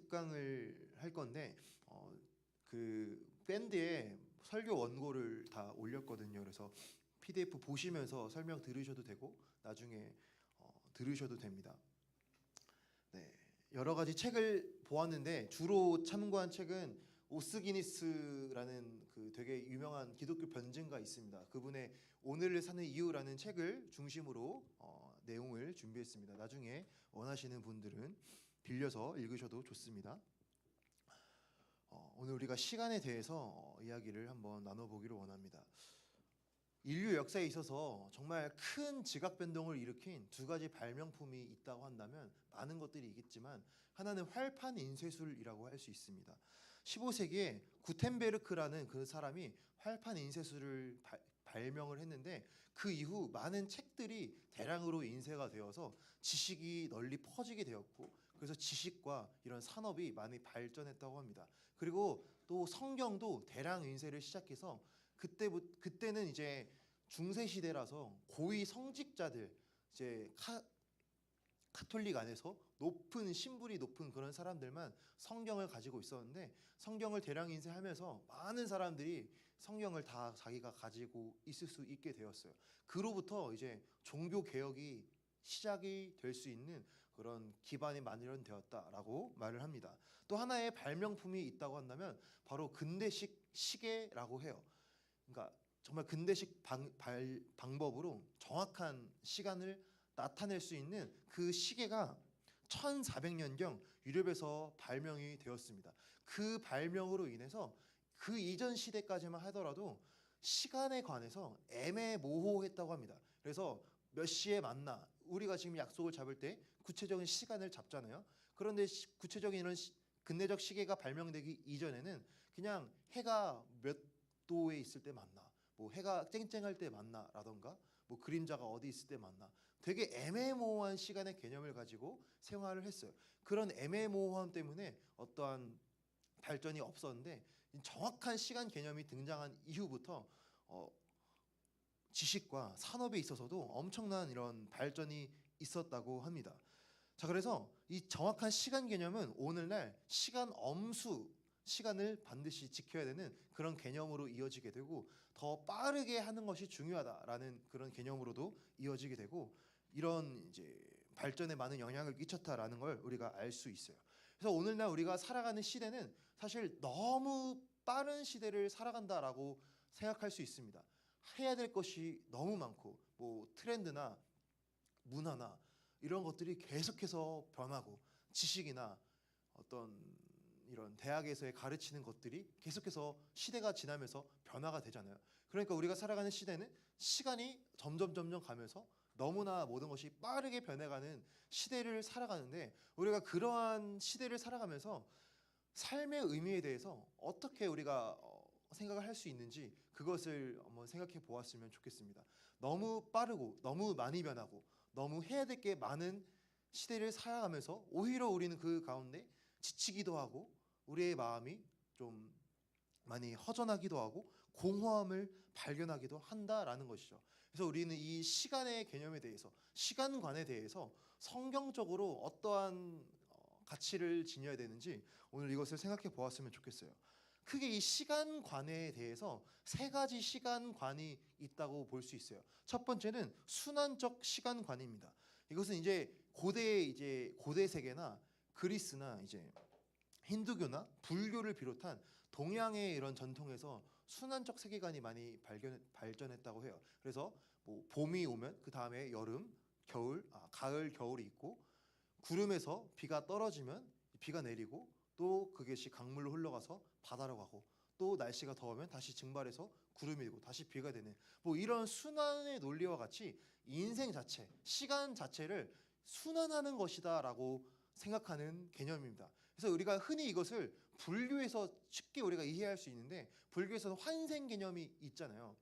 특강을 할 건데 그 밴드에 설교 원고를 다 올렸거든요. 그래서 PDF 보시면서 설명 들으셔도 되고 나중에 들으셔도 됩니다. 네, 여러 가지 책을 보았는데 주로 참고한 책은 오스기니스라는 그 되게 유명한 기독교 변증가 있습니다. 그분의 오늘을 사는 이유라는 책을 중심으로 내용을 준비했습니다. 나중에 원하시는 분들은 빌려서 읽으셔도 좋습니다. 오늘 우리가 시간에 대해서 이야기를 한번 나눠보기를 원합니다. 인류 역사에 있어서 정말 큰 지각 변동을 일으킨 두 가지 발명품이 있다고 한다면 많은 것들이 있겠지만 하나는 활판 인쇄술이라고 할 수 있습니다. 15세기에 구텐베르크라는 그 사람이 활판 인쇄술을 발명을 했는데 그 이후 많은 책들이 대량으로 인쇄가 되어서 지식이 널리 퍼지게 되었고 그래서 지식과 이런 산업이 많이 발전했다고 합니다. 그리고 또 성경도 대량 인쇄를 시작해서 그때는 이제 중세 시대라서 고위 성직자들 이제 카톨릭 안에서 높은 신분이 높은 그런 사람들만 성경을 가지고 있었는데 성경을 대량 인쇄하면서 많은 사람들이 성경을 다 자기가 가지고 있을 수 있게 되었어요. 그로부터 이제 종교 개혁이 시작이 될 수 있는 그런 기반이 마련되었다라고 말을 합니다. 또 하나의 발명품이 있다고 한다면 바로 근대식 시계라고 해요. 그러니까 정말 근대식 방법으로 정확한 시간을 나타낼 수 있는 그 시계가 1400년경 유럽에서 발명이 되었습니다. 그 발명으로 인해서 그 이전 시대까지만 하더라도 시간에 관해서 애매모호했다고 합니다. 그래서 몇 시에 만나 우리가 지금 약속을 잡을 때 구체적인 시간을 잡잖아요. 그런데 구체적인 이런 근대적 시계가 발명되기 이전에는 그냥 해가 몇 도에 있을 때 만나, 뭐 해가 쨍쨍할 때 만나라던가 뭐 그림자가 어디 있을 때 만나, 되게 애매모호한 시간의 개념을 가지고 생활을 했어요. 그런 애매모호함 때문에 어떠한 발전이 없었는데 정확한 시간 개념이 등장한 이후부터 지식과 산업에 있어서도 엄청난 이런 발전이 있었다고 합니다. 자, 그래서 이 정확한 시간 개념은 오늘날 시간 엄수, 시간을 반드시 지켜야 되는 그런 개념으로 이어지게 되고 더 빠르게 하는 것이 중요하다라는 그런 개념으로도 이어지게 되고 이런 이제 발전에 많은 영향을 끼쳤다라는 걸 우리가 알 수 있어요. 그래서 오늘날 우리가 살아가는 시대는 사실 너무 빠른 시대를 살아간다라고 생각할 수 있습니다. 해야 될 것이 너무 많고 뭐 트렌드나 문화나 이런 것들이 계속해서 변하고 지식이나 어떤 이런 대학에서의 가르치는 것들이 계속해서 시대가 지나면서 변화가 되잖아요. 그러니까 우리가 살아가는 시대는 시간이 점점 가면서 너무나 모든 것이 빠르게 변해가는 시대를 살아가는데 우리가 그러한 시대를 살아가면서 삶의 의미에 대해서 어떻게 우리가 생각을 할 수 있는지 그것을 한번 생각해 보았으면 좋겠습니다. 너무 빠르고 너무 많이 변하고 너무 해야 될 게 많은 시대를 살아가면서 오히려 우리는 그 가운데 지치기도 하고 우리의 마음이 좀 많이 허전하기도 하고 공허함을 발견하기도 한다라는 것이죠. 그래서 우리는 이 시간의 개념에 대해서, 시간관에 대해서 성경적으로 어떠한 가치를 지녀야 되는지 오늘 이것을 생각해 보았으면 좋겠어요. 크게 이 시간관에 대해서 세 가지 시간관이 있다고 볼 수 있어요. 첫 번째는 순환적 시간관입니다. 이것은 이제 고대 세계나 그리스나 이제 힌두교나 불교를 비롯한 동양의 이런 전통에서 순환적 세계관이 많이 발전했다고 해요. 그래서 뭐 봄이 오면 그 다음에 여름, 가을, 겨울이 있고 구름에서 비가 떨어지면 비가 내리고 또 그것이 강물로 흘러가서 바다로 가고 또 날씨가 더우면 다시 증발해서 구름이 되고 다시 비가 되는 뭐 이런 순환의 논리와 같이 인생 자체, 시간 자체를 순환하는 것이다라고 생각하는 개념입니다. 그래서 우리가 흔히 이것을 불교에서 쉽게 우리가 이해할 수 있는데 불교에서는 환생 개념이 있잖아요.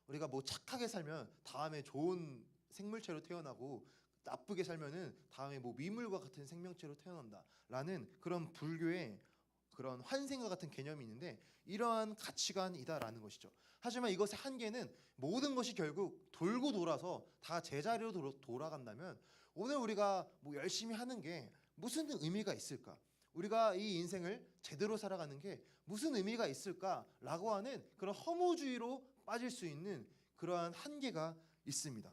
우리가 뭐 착하게 살면 다음에 좋은 생물체로 태어나고 나쁘게 살면은 다음에 뭐 미물과 같은 생명체로 태어난다라는 그런 불교의 그런 환생과 같은 개념이 있는데 이러한 가치관이다라는 것이죠. 하지만 이것의 한계는 모든 것이 결국 돌고 돌아서 다 제자리로 돌아간다면 오늘 우리가 뭐 열심히 하는 게 무슨 의미가 있을까? 우리가 이 인생을 제대로 살아가는 게 무슨 의미가 있을까라고 하는 그런 허무주의로 빠질 수 있는 그러한 한계가 있습니다.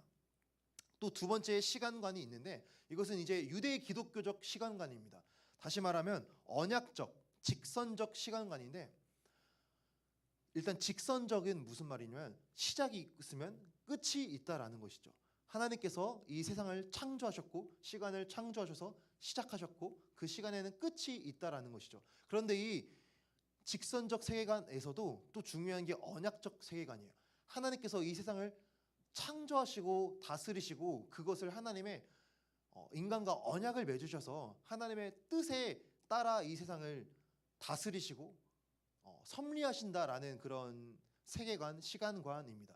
또 두 번째 시간관이 있는데 이것은 이제 유대 기독교적 시간관입니다. 다시 말하면 언약적, 직선적 시간관인데 일단 직선적인 무슨 말이냐면 시작이 있으면 끝이 있다라는 것이죠. 하나님께서 이 세상을 창조하셨고 시간을 창조하셔서 시작하셨고 그 시간에는 끝이 있다라는 것이죠. 그런데 이 직선적 세계관에서도 또 중요한 게 언약적 세계관이에요. 하나님께서 이 세상을 창조하시고 다스리시고 그것을 하나님의 인간과 언약을 맺으셔서 하나님의 뜻에 따라 이 세상을 다스리시고 섭리하신다라는 그런 세계관, 시간관입니다.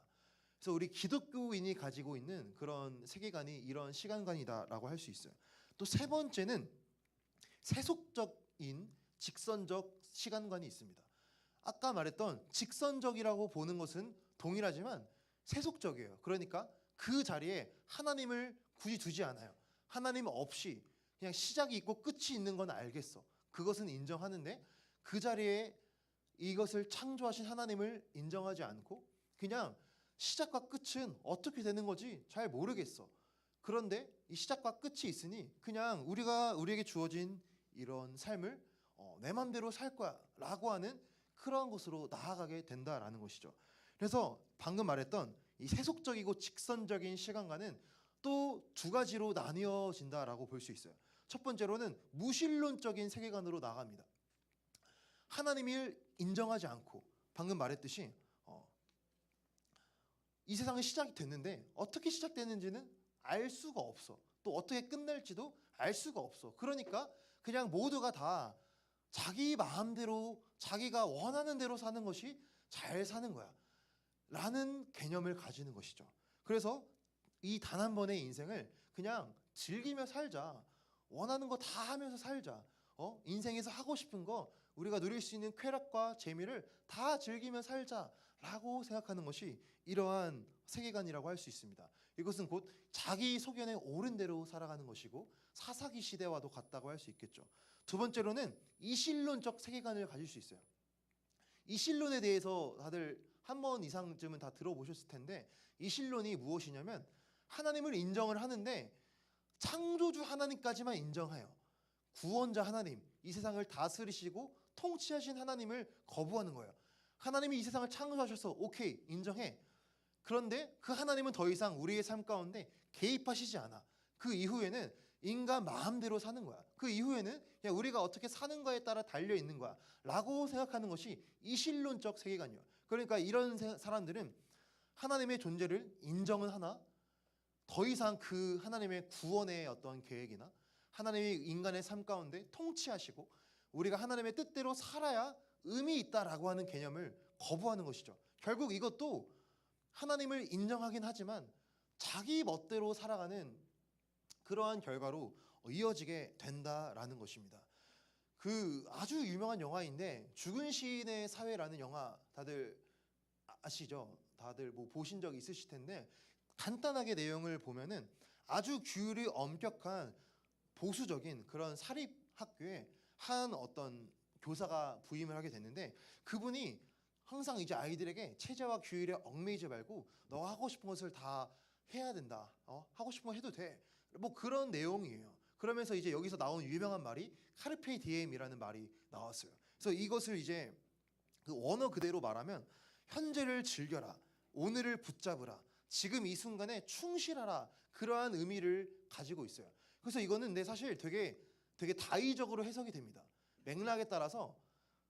그래서 우리 기독교인이 가지고 있는 그런 세계관이 이런 시간관이다라고 할 수 있어요. 또 세 번째는 세속적인 직선적 시간관이 있습니다. 아까 말했던 직선적이라고 보는 것은 동일하지만 세속적이에요. 그러니까 그 자리에 하나님을 굳이 두지 않아요. 하나님 없이 그냥 시작이 있고 끝이 있는 건 알겠어. 그것은 인정하는데 그 자리에 이것을 창조하신 하나님을 인정하지 않고 그냥 시작과 끝은 어떻게 되는 거지 잘 모르겠어. 그런데 이 시작과 끝이 있으니 그냥 우리에게 주어진 이런 삶을 내 맘대로 살 거야 라고 하는 그러한 것으로 나아가게 된다라는 것이죠. 그래서 방금 말했던 이 세속적이고 직선적인 시간과는 또 두 가지로 나뉘어진다라고 볼 수 있어요. 첫 번째로는 무신론적인 세계관으로 나아갑니다. 하나님을 인정하지 않고 방금 말했듯이 이 세상은 시작이 됐는데 어떻게 시작됐는지는 알 수가 없어. 또 어떻게 끝날지도 알 수가 없어. 그러니까 그냥 모두가 다 자기 마음대로 자기가 원하는 대로 사는 것이 잘 사는 거야 라는 개념을 가지는 것이죠. 그래서 이 단 한 번의 인생을 그냥 즐기며 살자. 원하는 거 다 하면서 살자. 인생에서 하고 싶은 거 우리가 누릴 수 있는 쾌락과 재미를 다 즐기며 살자라고 생각하는 것이 이러한 세계관이라고 할 수 있습니다. 이것은 곧 자기 소견에 옳은 대로 살아가는 것이고 사사기 시대와도 같다고 할 수 있겠죠. 두 번째로는 이신론적 세계관을 가질 수 있어요. 이신론에 대해서 다들 한 번 이상쯤은 다 들어보셨을 텐데 이신론이 무엇이냐면 하나님을 인정을 하는데 창조주 하나님까지만 인정해요. 구원자 하나님, 이 세상을 다스리시고 통치하신 하나님을 거부하는 거예요. 하나님이 이 세상을 창조하셔서 오케이 인정해. 그런데 그 하나님은 더 이상 우리의 삶 가운데 개입하시지 않아. 그 이후에는 인간 마음대로 사는 거야. 그 이후에는 그냥 우리가 어떻게 사는가에 따라 달려 있는 거야 라고 생각하는 것이 이신론적 세계관이에요. 그러니까 이런 사람들은 하나님의 존재를 인정은 하나 더 이상 그 하나님의 구원의 어떤 계획이나 하나님이 인간의 삶 가운데 통치하시고 우리가 하나님의 뜻대로 살아야 의미 있다라고 하는 개념을 거부하는 것이죠. 결국 이것도 하나님을 인정하긴 하지만 자기 멋대로 살아가는 그러한 결과로 이어지게 된다라는 것입니다. 그 아주 유명한 영화인데 죽은 시인의 사회라는 영화 다들 아시죠? 다들 뭐 보신 적 있으실 텐데 간단하게 내용을 보면은 아주 규율이 엄격한 보수적인 그런 사립학교에 한 어떤 교사가 부임을 하게 됐는데 그분이 항상 이제 아이들에게 체제와 규율에 얽매이지 말고 너가 하고 싶은 것을 다 해야 된다. 하고 싶은 거 해도 돼. 뭐 그런 내용이에요. 그러면서 이제 여기서 나온 유명한 말이 카르페 디엠이라는 말이 나왔어요. 그래서 이것을 이제 그 원어 그대로 말하면 현재를 즐겨라. 오늘을 붙잡으라. 지금 이 순간에 충실하라. 그러한 의미를 가지고 있어요. 그래서 이거는 내 사실 되게 다의적으로 해석이 됩니다. 맥락에 따라서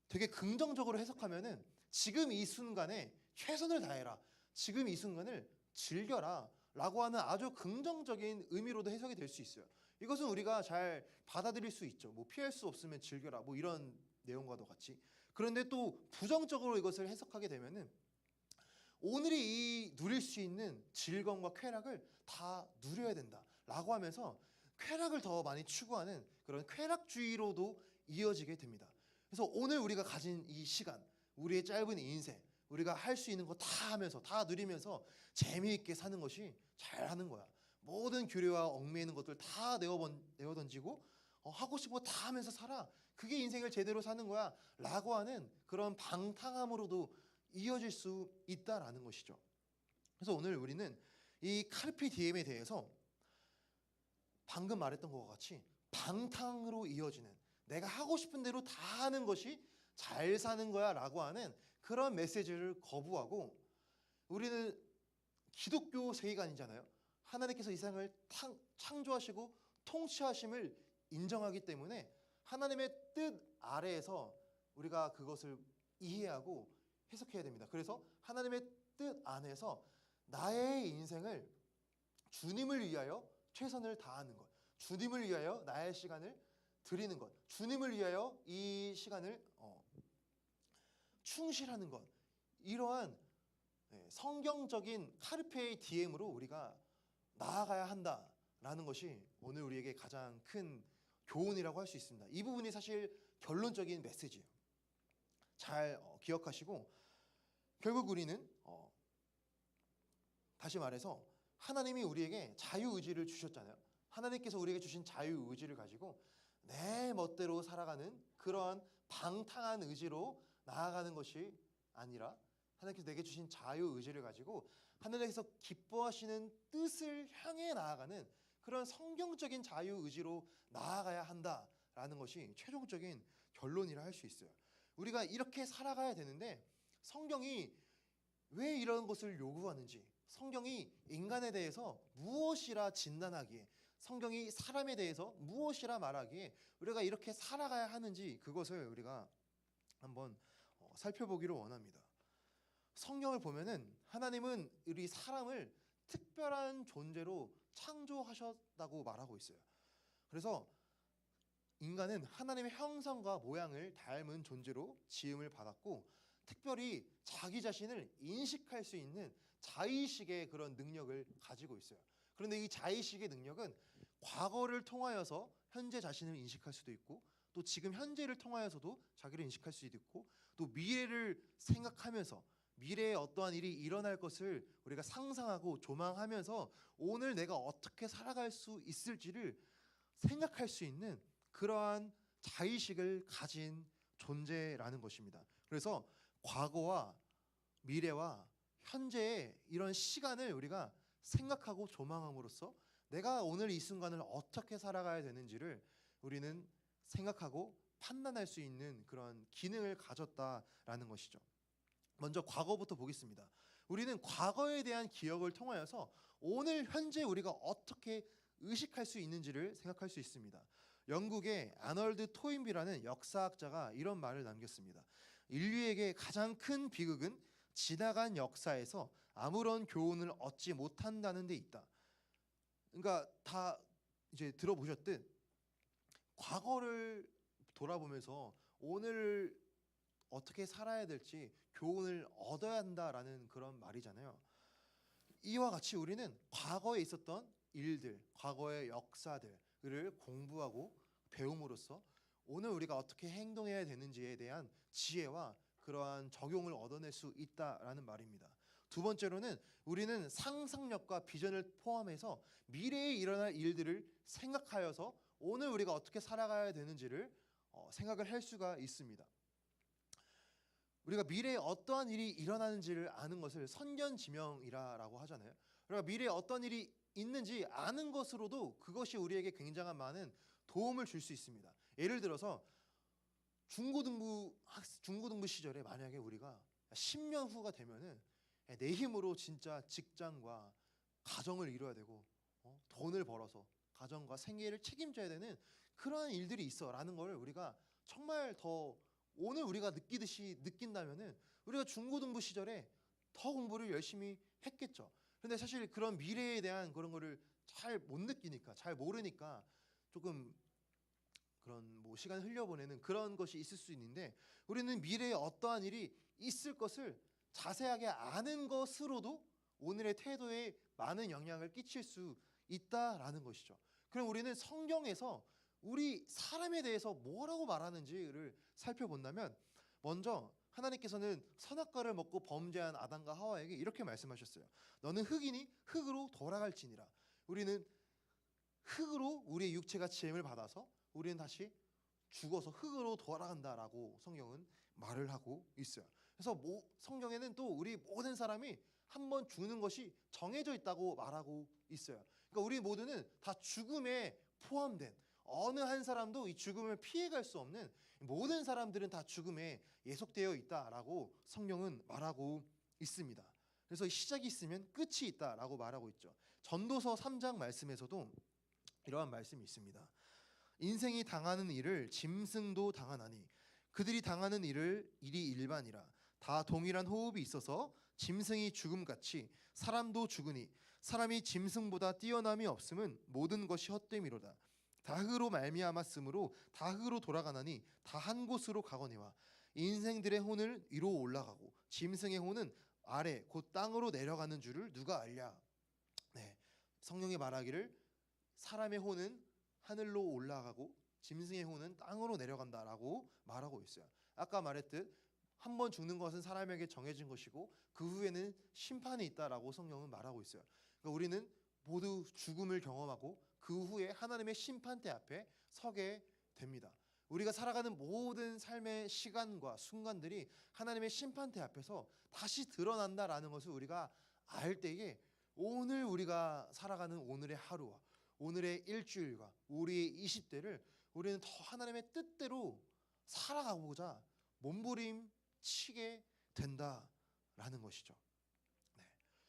되게 긍정적으로 해석하면은 지금 이 순간에 최선을 다해라. 지금 이 순간을 즐겨라. 라고 하는 아주 긍정적인 의미로도 해석이 될 수 있어요. 이것은 우리가 잘 받아들일 수 있죠. 뭐 피할 수 없으면 즐겨라. 뭐 이런 내용과도 같이. 그런데 또 부정적으로 이것을 해석하게 되면은 오늘이 이 누릴 수 있는 즐거움과 쾌락을 다 누려야 된다라고 하면서 쾌락을 더 많이 추구하는 그런 쾌락주의로도 이어지게 됩니다. 그래서 오늘 우리가 가진 이 시간, 우리의 짧은 인생, 우리가 할 수 있는 거 다 하면서 다 누리면서 재미있게 사는 것이 잘하는 거야. 모든 규례와 얽매이는 것들 다 내어 던지고 하고 싶은 거 다 하면서 살아. 그게 인생을 제대로 사는 거야 라고 하는 그런 방탕함으로도 이어질 수 있다라는 것이죠. 그래서 오늘 우리는 이 카르페 디엠에 대해서 방금 말했던 것과 같이 방탕으로 이어지는, 내가 하고 싶은 대로 다 하는 것이 잘 사는 거야 라고 하는 그런 메시지를 거부하고, 우리는 기독교 세계관이잖아요. 하나님께서 이 세상을 창조하시고 통치하심을 인정하기 때문에 하나님의 뜻 아래에서 우리가 그것을 이해하고 해석해야 됩니다. 그래서 하나님의 뜻 안에서 나의 인생을 주님을 위하여 최선을 다하는 것, 주님을 위하여 나의 시간을 드리는 것, 주님을 위하여 이 시간을 충실하는 것, 이러한 성경적인 카르페 디엠으로 우리가 나아가야 한다라는 것이 오늘 우리에게 가장 큰 교훈이라고 할 수 있습니다. 이 부분이 사실 결론적인 메시지예요. 잘 기억하시고, 결국 우리는 다시 말해서 하나님이 우리에게 자유의지를 주셨잖아요. 하나님께서 우리에게 주신 자유의지를 가지고 내 멋대로 살아가는 그러한 방탕한 의지로 나아가는 것이 아니라, 하나님께서 내게 주신 자유의지를 가지고 하나님께서 기뻐하시는 뜻을 향해 나아가는 그런 성경적인 자유의지로 나아가야 한다라는 것이 최종적인 결론이라 할 수 있어요. 우리가 이렇게 살아가야 되는데 성경이 왜 이런 것을 요구하는지, 성경이 인간에 대해서 무엇이라 진단하기에, 성경이 사람에 대해서 무엇이라 말하기에 우리가 이렇게 살아가야 하는지, 그것을 우리가 한번 살펴보기를 원합니다. 성경을 보면은 하나님은 우리 사람을 특별한 존재로 창조하셨다고 말하고 있어요. 그래서 인간은 하나님의 형상과 모양을 닮은 존재로 지음을 받았고, 특별히 자기 자신을 인식할 수 있는 자의식의 그런 능력을 가지고 있어요. 그런데 이 자의식의 능력은 과거를 통하여서 현재 자신을 인식할 수도 있고, 또 지금 현재를 통하여서도 자기를 인식할 수도 있고, 또 미래를 생각하면서 미래에 어떠한 일이 일어날 것을 우리가 상상하고 조망하면서 오늘 내가 어떻게 살아갈 수 있을지를 생각할 수 있는 그러한 자의식을 가진 존재라는 것입니다. 그래서 과거와 미래와 현재의 이런 시간을 우리가 생각하고 조망함으로써 내가 오늘 이 순간을 어떻게 살아가야 되는지를 우리는 생각하고 판단할 수 있는 그런 기능을 가졌다라는 것이죠. 먼저 과거부터 보겠습니다. 우리는 과거에 대한 기억을 통하여서 오늘 현재 우리가 어떻게 의식할 수 있는지를 생각할 수 있습니다. 영국의 아널드 토인비라는 역사학자가 이런 말을 남겼습니다. 인류에게 가장 큰 비극은 지나간 역사에서 아무런 교훈을 얻지 못한다는 데 있다. 그러니까 다 이제 들어보셨듯 과거를 돌아보면서 오늘 어떻게 살아야 될지 교훈을 얻어야 한다라는 그런 말이잖아요. 이와 같이 우리는 과거에 있었던 일들, 과거의 역사들을 공부하고 배움으로써 오늘 우리가 어떻게 행동해야 되는지에 대한 지혜와 그러한 적용을 얻어낼 수 있다라는 말입니다. 두 번째로는 우리는 상상력과 비전을 포함해서 미래에 일어날 일들을 생각하여서 오늘 우리가 어떻게 살아가야 되는지를 생각을 할 수가 있습니다. 우리가 미래에 어떠한 일이 일어나는지를 아는 것을 선견지명이라고 하잖아요. 그러니까 미래에 어떤 일이 있는지 아는 것으로도 그것이 우리에게 굉장한 많은 도움을 줄 수 있습니다. 예를 들어서 중고등부 시절에 만약에 우리가 10년 후가 되면은 내 힘으로 진짜 직장과 가정을 이뤄야 되고 돈을 벌어서 가정과 생계를 책임져야 되는 그러한 일들이 있어라는 걸 우리가 정말 더 오늘 우리가 느끼듯이 느낀다면은 우리가 중고등부 시절에 더 공부를 열심히 했겠죠. 근데 사실 그런 미래에 대한 그런 거를 잘 못 느끼니까, 잘 모르니까 조금 그런 뭐 시간 흘려보내는 그런 것이 있을 수 있는데, 우리는 미래에 어떠한 일이 있을 것을 자세하게 아는 것으로도 오늘의 태도에 많은 영향을 끼칠 수 있다라는 것이죠. 그럼 우리는 성경에서 우리 사람에 대해서 뭐라고 말하는지를 살펴본다면, 먼저 하나님께서는 선악과를 먹고 범죄한 아담과 하와에게 이렇게 말씀하셨어요. 너는 흙이니 흙으로 돌아갈지니라. 우리는 흙으로 우리의 육체가 지음을 받아서 우리는 다시 죽어서 흙으로 돌아간다라고 성경은 말을 하고 있어요. 그래서 성경에는 또 우리 모든 사람이 한 번 죽는 것이 정해져 있다고 말하고 있어요. 그러니까 우리 모두는 다 죽음에 포함된, 어느 한 사람도 이 죽음을 피해갈 수 없는, 모든 사람들은 다 죽음에 예속되어 있다라고 성경은 말하고 있습니다. 그래서 시작이 있으면 끝이 있다라고 말하고 있죠. 전도서 3장 말씀에서도 이러한 말씀이 있습니다. 인생이 당하는 일을 짐승도 당하나니 그들이 당하는 일이 일반이라. 다 동일한 호흡이 있어서 짐승이 죽음같이 사람도 죽으니 사람이 짐승보다 뛰어남이 없음은 모든 것이 헛됨이로다. 다 흙으로 말미암았으므로 다 흙으로 돌아가나니 다 한 곳으로 가거니와. 인생들의 혼을 위로 올라가고 짐승의 혼은 아래 곧 땅으로 내려가는 줄을 누가 알랴. 네, 성령이 말하기를 사람의 혼은 하늘로 올라가고 짐승의 혼은 땅으로 내려간다라고 말하고 있어요. 아까 말했듯 한 번 죽는 것은 사람에게 정해진 것이고 그 후에는 심판이 있다라고 성경은 말하고 있어요. 그러니까 우리는 모두 죽음을 경험하고 그 후에 하나님의 심판대 앞에 서게 됩니다. 우리가 살아가는 모든 삶의 시간과 순간들이 하나님의 심판대 앞에서 다시 드러난다라는 것을 우리가 알 때에 오늘 우리가 살아가는 오늘의 하루와 오늘의 일주일과 우리의 20대를 우리는 더 하나님의 뜻대로 살아가고자 몸부림치게 된다라는 것이죠. 네.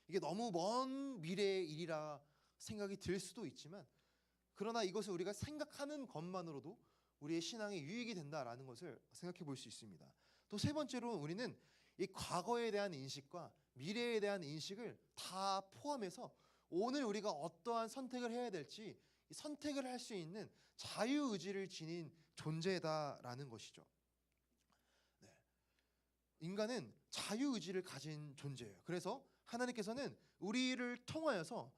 이게 너무 먼 미래의 일이라 생각이 들 수도 있지만, 그러나 이것을 우리가 생각하는 것만으로도 우리의 신앙에 유익이 된다라는 것을 생각해 볼 수 있습니다. 또 세 번째로 우리는 이 과거에 대한 인식과 미래에 대한 인식을 다 포함해서 오늘 우리가 어떠한 선택을 해야 될지 선택을 할 수 있는 자유의지를 지닌 존재다라는 것이죠. 네. 인간은 자유의지를 가진 존재예요. 그래서 하나님께서는 우리를 통하여서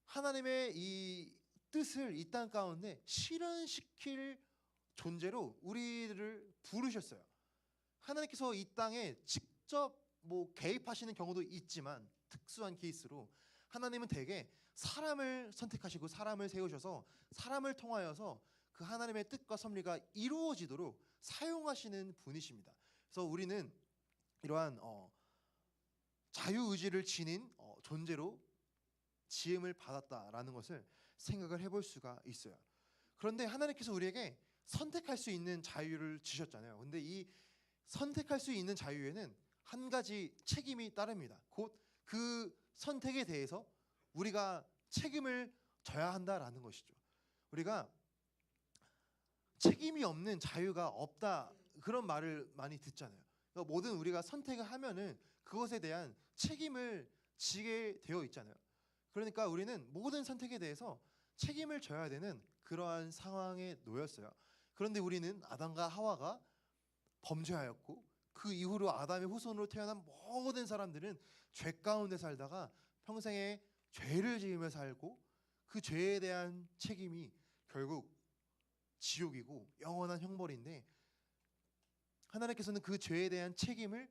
하나님의 이 뜻을 이 땅 가운데 실현시킬 존재로 우리를 부르셨어요. 하나님께서 이 땅에 직접 개입하시는 경우도 있지만 특수한 케이스로 하나님은 대개 사람을 선택하시고 사람을 세우셔서 사람을 통하여서 그 하나님의 뜻과 섭리가 이루어지도록 사용하시는 분이십니다. 그래서 우리는 이러한 자유의지를 지닌 존재로 지음을 받았다라는 것을 생각을 해볼 수가 있어요. 그런데 하나님께서 우리에게 선택할 수 있는 자유를 주셨잖아요. 근데 이 선택할 수 있는 자유에는 한 가지 책임이 따릅니다. 곧 그 선택에 대해서 우리가 책임을 져야 한다라는 것이죠. 우리가 책임이 없는 자유가 없다, 그런 말을 많이 듣잖아요. 그러니까 모든 우리가 선택을 하면은 그것에 대한 책임을 지게 되어 있잖아요. 그러니까 우리는 모든 선택에 대해서 책임을 져야 되는 그러한 상황에 놓였어요. 그런데 우리는 아담과 하와가 범죄하였고 그 이후로 아담의 후손으로 태어난 모든 사람들은 죄 가운데 살다가 평생에 죄를 지으며 살고 그 죄에 대한 책임이 결국 지옥이고 영원한 형벌인데, 하나님께서는 그 죄에 대한 책임을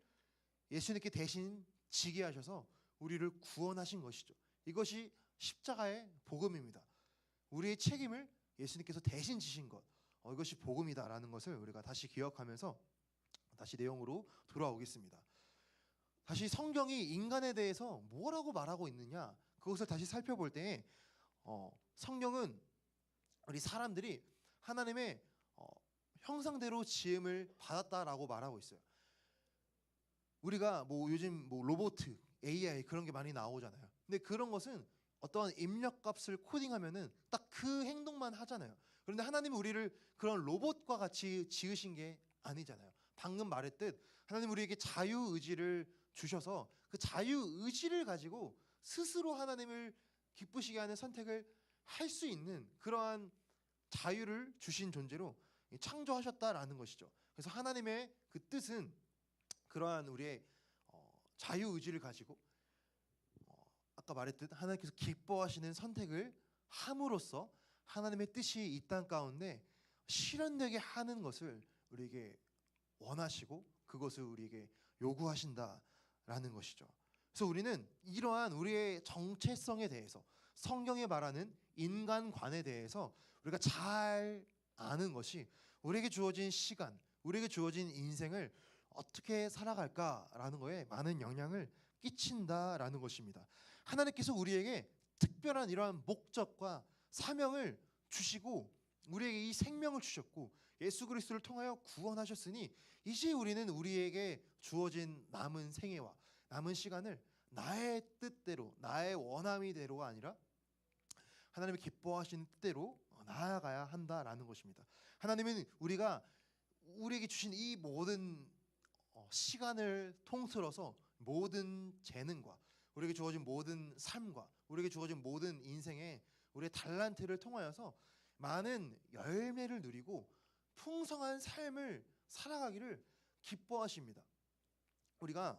예수님께 대신 지게 하셔서 우리를 구원하신 것이죠. 이것이 십자가의 복음입니다. 우리의 책임을 예수님께서 대신 지신 것, 이것이 복음이다라는 것을 우리가 다시 기억하면서 다시 내용으로 돌아오겠습니다. 다시 성경이 인간에 대해서 뭐라고 말하고 있느냐, 그것을 다시 살펴볼 때 성경은 우리 사람들이 하나님의 형상대로 지음을 받았다라고 말하고 있어요. 우리가 요즘 로봇, AI 그런 게 많이 나오잖아요. 근데 그런 것은 어떠한 입력값을 코딩하면은 딱 그 행동만 하잖아요. 그런데 하나님은 우리를 그런 로봇과 같이 지으신 게 아니잖아요. 방금 말했듯 하나님 우리에게 자유의지를 주셔서 그 자유의지를 가지고 스스로 하나님을 기쁘시게 하는 선택을 할 수 있는 그러한 자유를 주신 존재로 창조하셨다라는 것이죠. 그래서 하나님의 그 뜻은 그러한 우리의 자유의지를 가지고 아까 말했듯 하나님께서 기뻐하시는 선택을 함으로써 하나님의 뜻이 이 땅 가운데 실현되게 하는 것을 우리에게 원하시고 그것을 우리에게 요구하신다라는 것이죠. 그래서 우리는 이러한 우리의 정체성에 대해서, 성경에 말하는 인간관에 대해서 우리가 잘 아는 것이 우리에게 주어진 시간, 우리에게 주어진 인생을 어떻게 살아갈까라는 거에 많은 영향을 끼친다라는 것입니다. 하나님께서 우리에게 특별한 이러한 목적과 사명을 주시고 우리에게 이 생명을 주셨고 예수 그리스도를 통하여 구원하셨으니 이제 우리는 우리에게 주어진 남은 생애와 남은 시간을 나의 뜻대로 나의 원함이대로가 아니라 하나님이 기뻐하시는 뜻대로 나아가야 한다라는 것입니다. 하나님은 우리에게 주신 이 모든 시간을 통틀어서 모든 재능과 우리에게 주어진 모든 삶과 우리에게 주어진 모든 인생의 우리의 달란트를 통하여서 많은 열매를 누리고 풍성한 삶을 살아가기를 기뻐하십니다. 우리가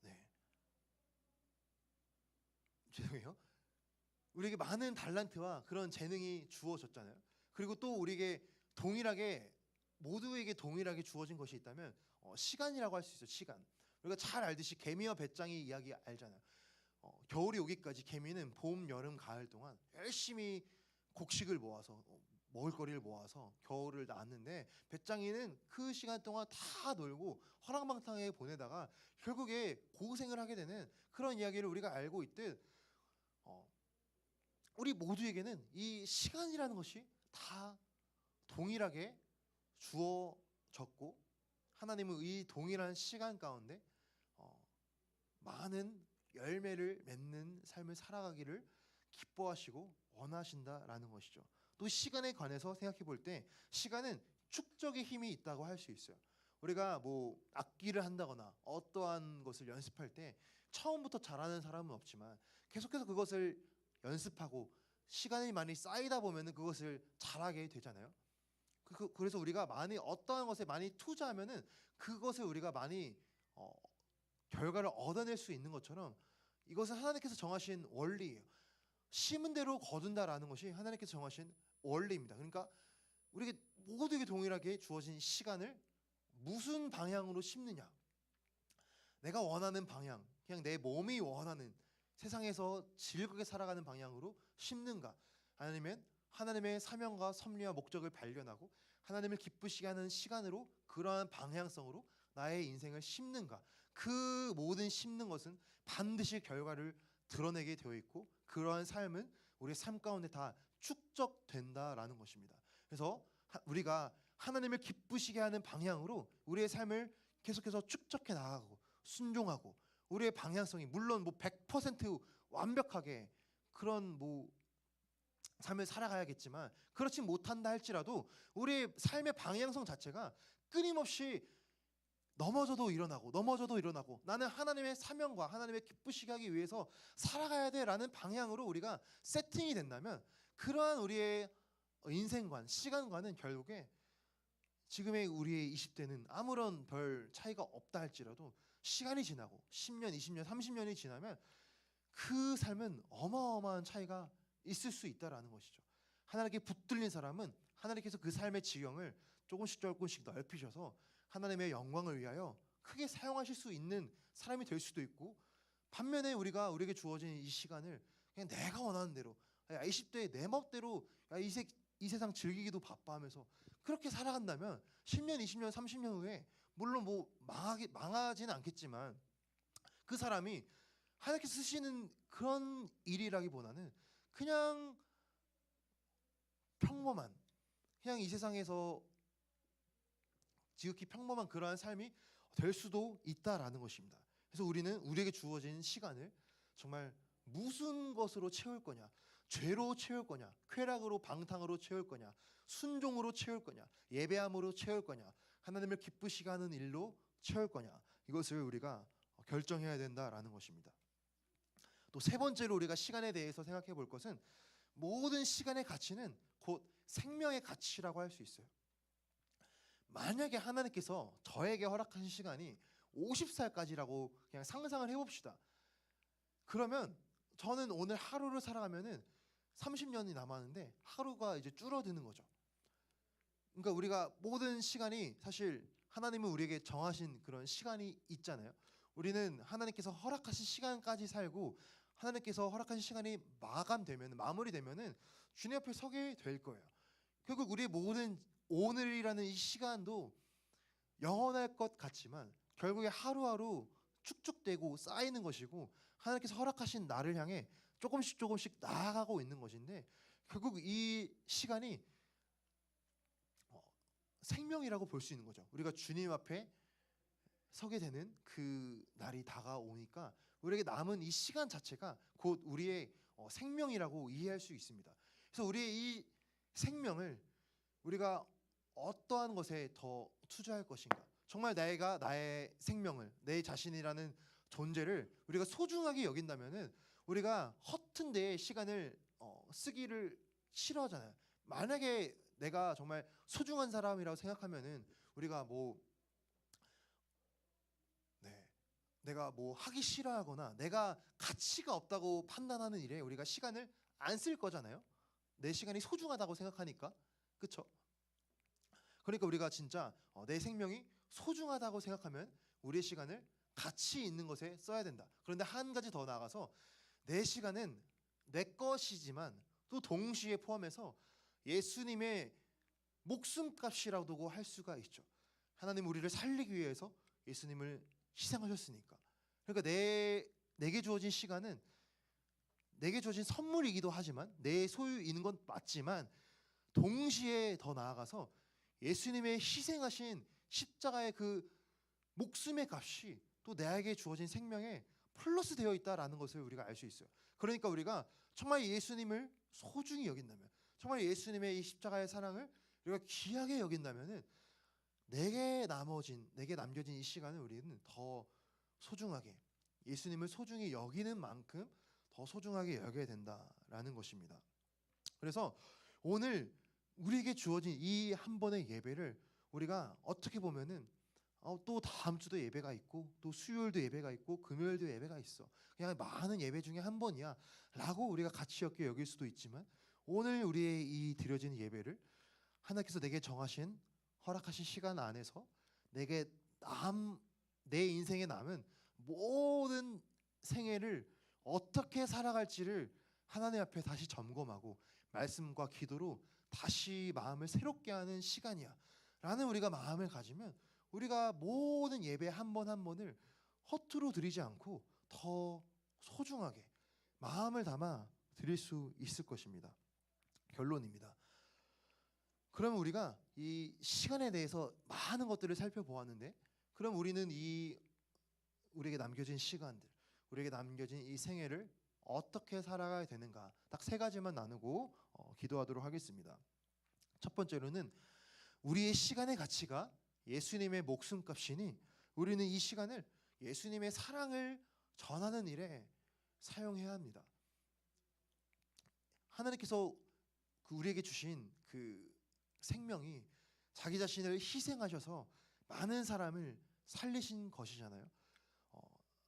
네 죄송해요. 우리에게 많은 달란트와 그런 재능이 주어졌잖아요. 그리고 또 우리에게 동일하게 모두에게 동일하게 주어진 것이 있다면 시간이라고 할 수 있어요. 시간. 우리가 잘 알듯이 개미와 배짱이 이야기 알잖아요. 겨울이 오기까지 개미는 봄, 여름, 가을 동안 열심히 곡식을 모아서 먹을거리를 모아서 겨울을 낳았는데 배짱이는 그 시간 동안 다 놀고 허랑방탕하게 보내다가 결국에 고생을 하게 되는 그런 이야기를 우리가 알고 있듯 우리 모두에게는 이 시간이라는 것이 다 동일하게 주어졌고 하나님은 이 동일한 시간 가운데 많은 열매를 맺는 삶을 살아가기를 기뻐하시고 원하신다라는 것이죠. 또 시간에 관해서 생각해 볼 때 시간은 축적의 힘이 있다고 할 수 있어요. 우리가 뭐 악기를 한다거나 어떠한 것을 연습할 때 처음부터 잘하는 사람은 없지만 계속해서 그것을 연습하고 시간이 많이 쌓이다 보면은 그것을 잘하게 되잖아요. 그래서 우리가 많이 어떠한 것에 많이 투자하면은 그것을 우리가 많이 결과를 얻어낼 수 있는 것처럼 이것은 하나님께서 정하신 원리예요. 심은 대로 거둔다라는 것이 하나님께서 정하신 원리입니다. 그러니까 우리에게 모두에게 동일하게 주어진 시간을 무슨 방향으로 심느냐, 내가 원하는 방향, 그냥 내 몸이 원하는 세상에서 즐겁게 살아가는 방향으로 심는가, 아니면 하나님의 사명과 섭리와 목적을 발견하고 하나님을 기쁘시게 하는 시간으로 그러한 방향성으로 나의 인생을 심는가. 그 모든 심는 것은 반드시 결과를 드러내게 되어 있고 그러한 삶은 우리의 삶 가운데 다 축적된다라는 것입니다. 그래서 우리가 하나님을 기쁘시게 하는 방향으로 우리의 삶을 계속해서 축적해 나가고 순종하고 우리의 방향성이 물론 뭐 100% 완벽하게 그런 뭐 삶을 살아가야겠지만 그렇지 못한다 할지라도 우리의 삶의 방향성 자체가 끊임없이 넘어져도 일어나고 나는 하나님의 사명과 하나님의 기쁘시게 하기 위해서 살아가야 돼라는 방향으로 우리가 세팅이 된다면 그러한 우리의 인생관, 시간관은 결국에 지금의 우리의 20대는 아무런 별 차이가 없다 할지라도 시간이 지나고 10년, 20년, 30년이 지나면 그 삶은 어마어마한 차이가 있을 수 있다라는 것이죠. 하나님께 붙들린 사람은 하나님께서 그 삶의 지경을 조금씩 넓히셔서 하나님의 영광을 위하여 크게 사용하실 수 있는 사람이 될 수도 있고, 반면에 우리에게 주어진 이 시간을 그냥 내가 원하는 대로 20대에 내 멋대로 이 세상 즐기기도 바빠하면서 그렇게 살아간다면 10년, 20년, 30년 후에 물론 뭐 망하지는 않겠지만 그 사람이 하나님께서 쓰시는 그런 일이라기보다는 그냥 평범한, 그냥 이 세상에서 지극히 평범한 그러한 삶이 될 수도 있다라는 것입니다. 그래서 우리는 우리에게 주어진 시간을 정말 무슨 것으로 채울 거냐, 죄로 채울 거냐, 쾌락으로 방탕으로 채울 거냐, 순종으로 채울 거냐, 예배함으로 채울 거냐, 하나님을 기쁘시게 하는 일로 채울 거냐, 이것을 우리가 결정해야 된다라는 것입니다. 또 세 번째로 우리가 시간에 대해서 생각해 볼 것은 모든 시간의 가치는 곧 생명의 가치라고 할 수 있어요. 만약에 하나님께서 저에게 허락하신 시간이 50살까지라고 그냥 상상을 해봅시다. 그러면 저는 오늘 하루를 살아가면은 30년이 남았는데 하루가 이제 줄어드는 거죠. 그러니까 우리가 모든 시간이 사실 하나님은 우리에게 정하신 그런 시간이 있잖아요. 우리는 하나님께서 허락하신 시간까지 살고 하나님께서 허락하신 시간이 마무리되면은 주님 앞에 서게 될 거예요. 결국 우리의 모든 오늘이라는 이 시간도 영원할 것 같지만 결국에 하루하루 축적되고 쌓이는 것이고 하나님께서 허락하신 나를 향해 조금씩 조금씩 나아가고 있는 것인데 결국 이 시간이 생명이라고 볼 수 있는 거죠. 우리가 주님 앞에 서게 되는 그 날이 다가오니까 우리에게 남은 이 시간 자체가 곧 우리의 생명이라고 이해할 수 있습니다. 그래서 우리의 이 생명을 우리가 어떠한 것에 더 투자할 것인가? 정말 내가 나의 생명을 내 자신이라는 존재를 우리가 소중하게 여긴다면은 우리가 허튼 데에 시간을 쓰기를 싫어하잖아요. 만약에 내가 정말 소중한 사람이라고 생각하면은 우리가 내가 하기 싫어하거나 내가 가치가 없다고 판단하는 일에 우리가 시간을 안 쓸 거잖아요. 내 시간이 소중하다고 생각하니까. 그렇죠? 그러니까 우리가 진짜 내 생명이 소중하다고 생각하면 우리의 시간을 가치 있는 것에 써야 된다. 그런데 한 가지 더 나아가서 내 시간은 내 것이지만 또 동시에 포함해서 예수님의 목숨값이라고 할 수가 있죠. 하나님 우리를 살리기 위해서 예수님을 희생하셨으니까. 그러니까 내게 주어진 시간은 내게 주어진 선물이기도 하지만 내 소유인 건 맞지만 동시에 더 나아가서 예수님의 희생하신 십자가의 그 목숨의 값이 또 나에게 주어진 생명에 플러스 되어 있다라는 것을 우리가 알 수 있어요. 그러니까 우리가 정말 예수님을 소중히 여긴다면, 정말 예수님의 이 십자가의 사랑을 우리가 귀하게 여긴다면은 내게 남겨진 이 시간을 우리는 더 소중하게 예수님을 소중히 여기는 만큼 더 소중하게 여겨야 된다라는 것입니다. 그래서 오늘 우리에게 주어진 이 한 번의 예배를 우리가 어떻게 보면은 또 다음 주도 예배가 있고 또 수요일도 예배가 있고 금요일도 예배가 있어. 그냥 많은 예배 중에 한 번이야 라고 우리가 가치 없게 여길 수도 있지만 오늘 우리의 이 드려진 예배를 하나님께서 내게 정하신 허락하신 시간 안에서 내 인생에 남은 모든 생애를 어떻게 살아갈지를 하나님 앞에 다시 점검하고 말씀과 기도로 다시 마음을 새롭게 하는 시간이야 라는 우리가 마음을 가지면 우리가 모든 예배 한 번 한 번을 허투루 드리지 않고 더 소중하게 마음을 담아 드릴 수 있을 것입니다. 결론입니다. 그러면 우리가 이 시간에 대해서 많은 것들을 살펴보았는데 그럼 우리는 우리에게 남겨진 시간들, 우리에게 남겨진 이 생애를 어떻게 살아가야 되는가 딱 세 가지만 나누고 기도하도록 하겠습니다. 첫 번째로는 우리의 시간의 가치가 예수님의 목숨값이니 우리는 이 시간을 예수님의 사랑을 전하는 일에 사용해야 합니다. 하나님께서 우리에게 주신 그 생명이 자기 자신을 희생하셔서 많은 사람을 살리신 것이잖아요.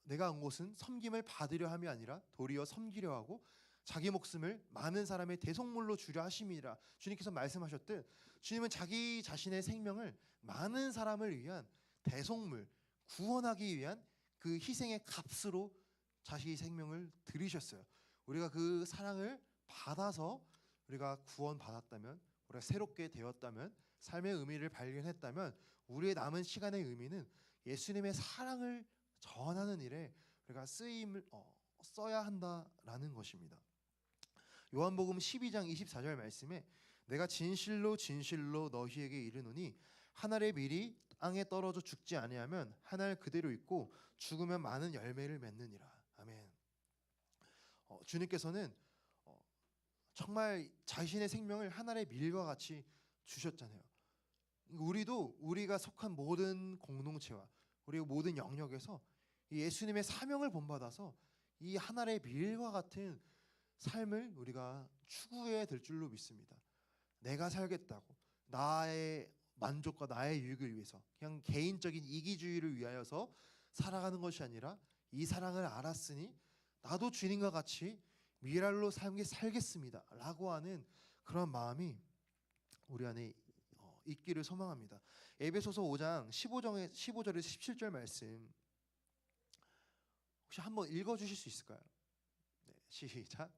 내가 온 곳은 섬김을 받으려 함이 아니라 도리어 섬기려 하고 자기 목숨을 많은 사람의 대속물로 주려 하심이라. 주님께서 말씀하셨듯 주님은 자기 자신의 생명을 많은 사람을 위한 대속물, 구원하기 위한 그 희생의 값으로 자신의 생명을 드리셨어요. 우리가 그 사랑을 받아서 우리가 구원받았다면, 우리가 새롭게 되었다면, 삶의 의미를 발견했다면 우리의 남은 시간의 의미는 예수님의 사랑을 전하는 일에 우리가 써야 한다라는 것입니다. 요한복음 12장 24절 말씀에 내가 진실로 진실로 너희에게 이르노니 한 알의 밀이 땅에 떨어져 죽지 아니하면 한 알 그대로 있고 죽으면 많은 열매를 맺느니라. 아멘. 주님께서는 정말 자신의 생명을 한 알의 밀과 같이 주셨잖아요. 우리가 속한 모든 공동체와 우리 모든 영역에서 예수님의 사명을 본받아서 이 한 알의 밀과 같은 삶을 우리가 추구해야 될 줄로 믿습니다. 내가 살겠다고 나의 만족과 나의 유익을 위해서 그냥 개인적인 이기주의를 위하여서 살아가는 것이 아니라 이 사랑을 알았으니 나도 주님과 같이 미랄로 살겠습니다 라고 하는 그런 마음이 우리 안에 있기를 소망합니다. 에베소서 5장 15절에서 17절 말씀 혹시 한번 읽어주실 수 있을까요? 네, 시작.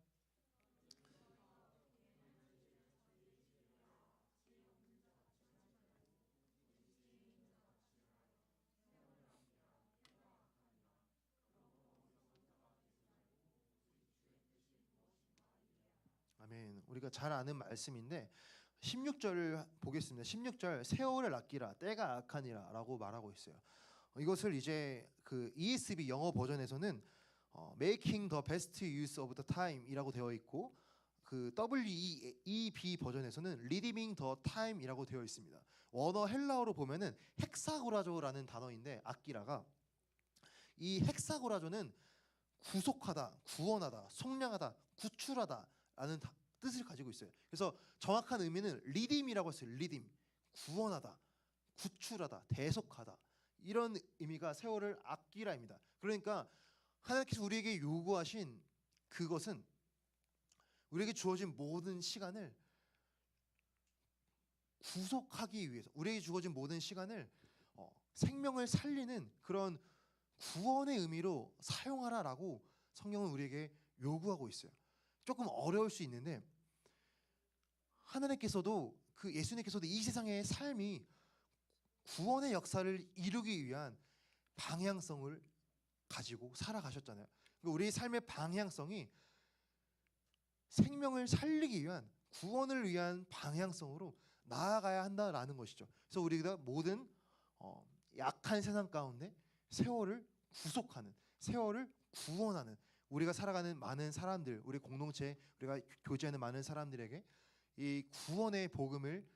아멘. 우리가 잘 아는 말씀인데 16절을 보겠습니다. 16절 세월을 아끼라 때가 악하니라라고 말하고 있어요. 이것을 이제 그 ESV 영어 버전에서는 Making the best use of the time이라고 되어 있고 그 WEB 버전에서는 Redeeming the time이라고 되어 있습니다. 원어 헬라어로 보면은 헥사고라조라는 단어인데 아끼라가 이 헥사고라조는 구속하다, 구원하다, 속량하다, 구출하다라는 뜻을 가지고 있어요. 그래서 정확한 의미는 리딤이라고 했어요. 리딤, 구원하다, 구출하다, 대속하다 이런 의미가 세월을 아끼라입니다. 그러니까 하나님께서 우리에게 요구하신 그것은 우리에게 주어진 모든 시간을 구속하기 위해서 우리에게 주어진 모든 시간을 생명을 살리는 그런 구원의 의미로 사용하라라고 성경은 우리에게 요구하고 있어요. 조금 어려울 수 있는데 하나님께서도 그 예수님께서도 이 세상의 삶이 구원의 역사를 이루기 위한 방향성을 가지고 살아가셨잖아요. 그러니까 우리의 삶의 방향성이 생명을 살리기 위한 구원을 위한 방향성으로 나아가야 한다라는 것이죠. 그래서 우리가 모든 약한 세상 가운데 세월을 구속하는, 세월을 구원하는 우리가 살아가는 많은 사람들, 우리 공동체, 우리가 교제하는 많은 사람들에게 이 구원의 복음을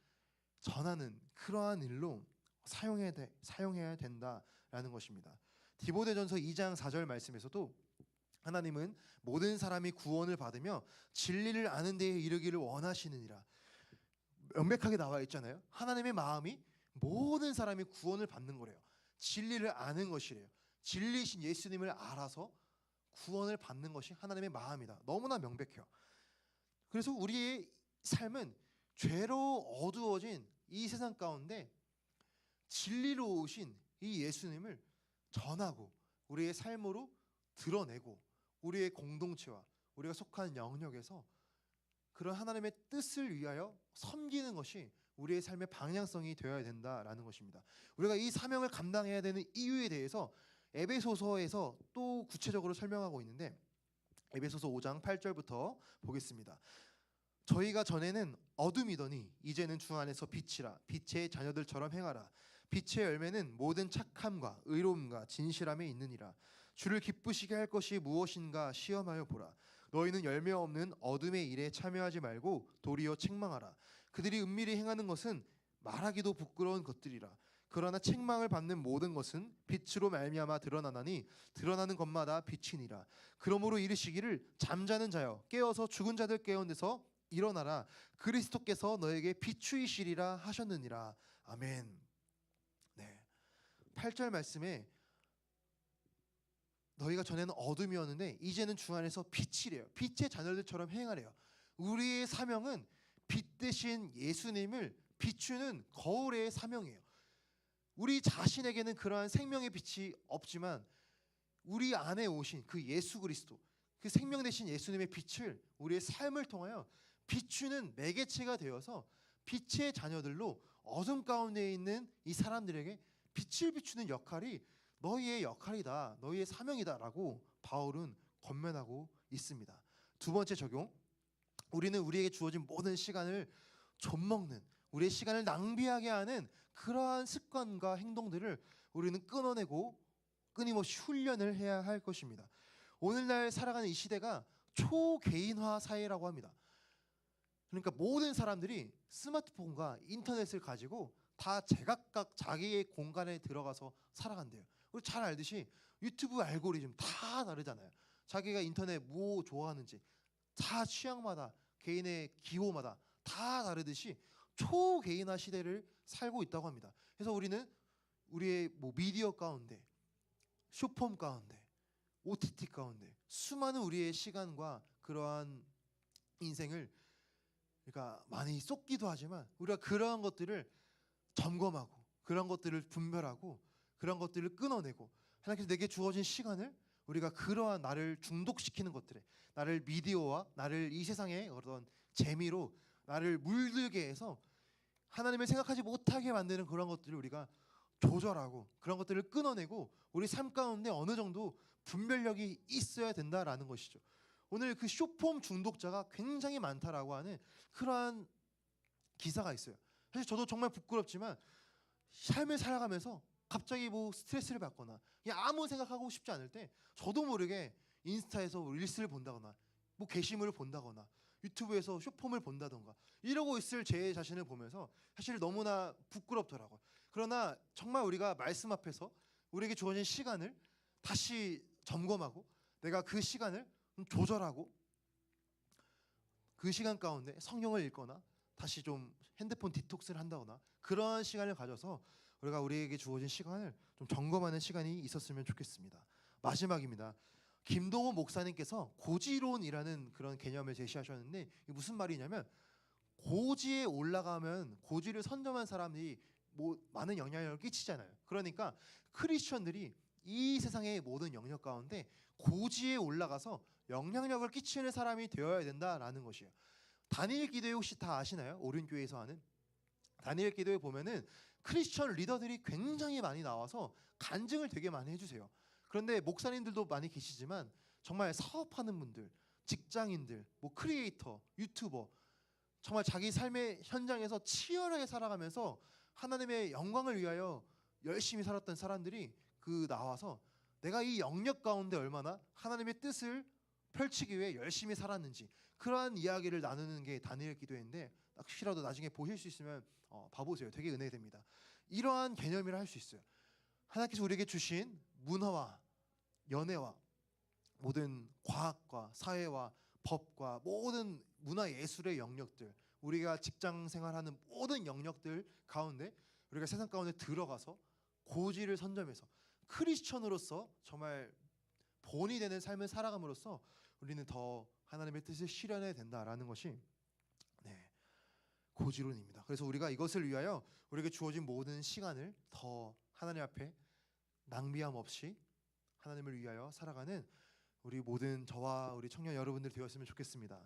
전하는 그러한 일로 사용해야 된다라는 것입니다. 디모데전서 2장 4절 말씀에서도 하나님은 모든 사람이 구원을 받으며 진리를 아는 데에 이르기를 원하시느니라 명백하게 나와 있잖아요. 하나님의 마음이 모든 사람이 구원을 받는 거래요. 진리를 아는 것이래요. 진리신 예수님을 알아서 구원을 받는 것이 하나님의 마음이다. 너무나 명백해요. 그래서 우리의 삶은 죄로 어두워진 이 세상 가운데 진리로 오신 이 예수님을 전하고 우리의 삶으로 드러내고 우리의 공동체와 우리가 속한 영역에서 그런 하나님의 뜻을 위하여 섬기는 것이 우리의 삶의 방향성이 되어야 된다라는 것입니다. 우리가 이 사명을 감당해야 되는 이유에 대해서 에베소서에서 또 구체적으로 설명하고 있는데 에베소서 5장 8절부터 보겠습니다. 저희가 전에는 어둠이더니 이제는 주 안에서 빛이라 빛의 자녀들처럼 행하라. 빛의 열매는 모든 착함과 의로움과 진실함에 있느니라. 주를 기쁘시게 할 것이 무엇인가 시험하여 보라. 너희는 열매 없는 어둠의 일에 참여하지 말고 도리어 책망하라. 그들이 은밀히 행하는 것은 말하기도 부끄러운 것들이라. 그러나 책망을 받는 모든 것은 빛으로 말미암아 드러나나니 드러나는 것마다 빛이니라. 그러므로 이르시기를 잠자는 자여 깨어서 죽은 자들 깨운 데서 일어나라. 그리스도께서 너에게 비추이시리라 하셨느니라. 아멘. 네. 8절 말씀에 너희가 전에는 어둠이었는데 이제는 주 안에서 빛이래요. 빛의 자녀들처럼 행하래요. 우리의 사명은 빛 대신 예수님을 비추는 거울의 사명이에요. 우리 자신에게는 그러한 생명의 빛이 없지만 우리 안에 오신 그 예수 그리스도, 그 생명 대신 예수님의 빛을 우리의 삶을 통하여 비추는 매개체가 되어서 빛의 자녀들로 어둠 가운데 있는 이 사람들에게 빛을 비추는 역할이 너희의 역할이다, 너희의 사명이다라고 바울은 권면하고 있습니다. 두 번째 적용, 우리는 우리에게 주어진 모든 시간을 좀먹는, 우리의 시간을 낭비하게 하는 그러한 습관과 행동들을 우리는 끊어내고 끊임없이 훈련을 해야 할 것입니다. 오늘날 살아가는 이 시대가 초개인화 사회라고 합니다. 그러니까 모든 사람들이 스마트폰과 인터넷을 가지고 다 제각각 자기의 공간에 들어가서 살아간대요. 우리 잘 알듯이 유튜브 알고리즘 다 다르잖아요. 자기가 인터넷 뭐 좋아하는지 다 취향마다 개인의 기호마다 다 다르듯이 초개인화 시대를 살고 있다고 합니다. 그래서 우리는 우리의 미디어 가운데, 쇼폼 가운데, OTT 가운데 수많은 우리의 시간과 그러한 인생을 그러니까 많이 쏟기도 하지만 우리가 그러한 것들을 점검하고 그런 것들을 분별하고 그런 것들을 끊어내고 하나님께서 내게 주어진 시간을 우리가 그러한 나를 중독시키는 것들에 나를 미디어와 나를 이 세상의 어떤 재미로 나를 물들게 해서 하나님을 생각하지 못하게 만드는 그런 것들을 우리가 조절하고 그런 것들을 끊어내고 우리 삶 가운데 어느 정도 분별력이 있어야 된다라는 것이죠. 오늘 그 쇼폼 중독자가 굉장히 많다라고 하는 그러한 기사가 있어요. 사실 저도 정말 부끄럽지만 삶을 살아가면서 갑자기 뭐 스트레스를 받거나 그냥 아무 생각하고 싶지 않을 때 저도 모르게 인스타에서 릴스를 본다거나 뭐 게시물을 본다거나 유튜브에서 쇼폼을 본다던가 이러고 있을 제 자신을 보면서 사실 너무나 부끄럽더라고요. 그러나 정말 우리가 말씀 앞에서 우리에게 주어진 시간을 다시 점검하고 내가 그 시간을 조절하고 그 시간 가운데 성경을 읽거나 다시 좀 핸드폰 디톡스를 한다거나 그러한 시간을 가져서 우리가 우리에게 주어진 시간을 좀 점검하는 시간이 있었으면 좋겠습니다. 마지막입니다. 김동호 목사님께서 고지론이라는 그런 개념을 제시하셨는데 이게 무슨 말이냐면 고지에 올라가면 고지를 선점한 사람들이 뭐 많은 영향력을 끼치잖아요. 그러니까 크리스천들이 이 세상의 모든 영역 가운데 고지에 올라가서 영향력을 끼치는 사람이 되어야 된다라는 것이에요. 다니엘 기도회 혹시 다 아시나요? 오륜교회에서 하는 다니엘 기도회 보면은 크리스천 리더들이 굉장히 많이 나와서 간증을 되게 많이 해주세요. 그런데 목사님들도 많이 계시지만 정말 사업하는 분들, 직장인들, 뭐 크리에이터, 유튜버 정말 자기 삶의 현장에서 치열하게 살아가면서 하나님의 영광을 위하여 열심히 살았던 사람들이 그 나와서 내가 이 영역 가운데 얼마나 하나님의 뜻을 펼치기 위해 열심히 살았는지 그러한 이야기를 나누는 게 다니엘 기도회인데 혹시라도 나중에 보실 수 있으면 봐보세요. 되게 은혜됩니다. 이러한 개념이라 할 수 있어요. 하나님께서 우리에게 주신 문화와 연애와 모든 과학과 사회와 법과 모든 문화 예술의 영역들 우리가 직장 생활하는 모든 영역들 가운데 우리가 세상 가운데 들어가서 고지를 선점해서 크리스천으로서 정말 본이 되는 삶을 살아감으로써 우리는 더 하나님의 뜻을 실현해야 된다라는 것이 고지론입니다. 그래서 우리가 이것을 위하여 우리에게 주어진 모든 시간을 더 하나님 앞에 낭비함 없이 하나님을 위하여 살아가는 우리 모든 저와 우리 청년 여러분들 되었으면 좋겠습니다.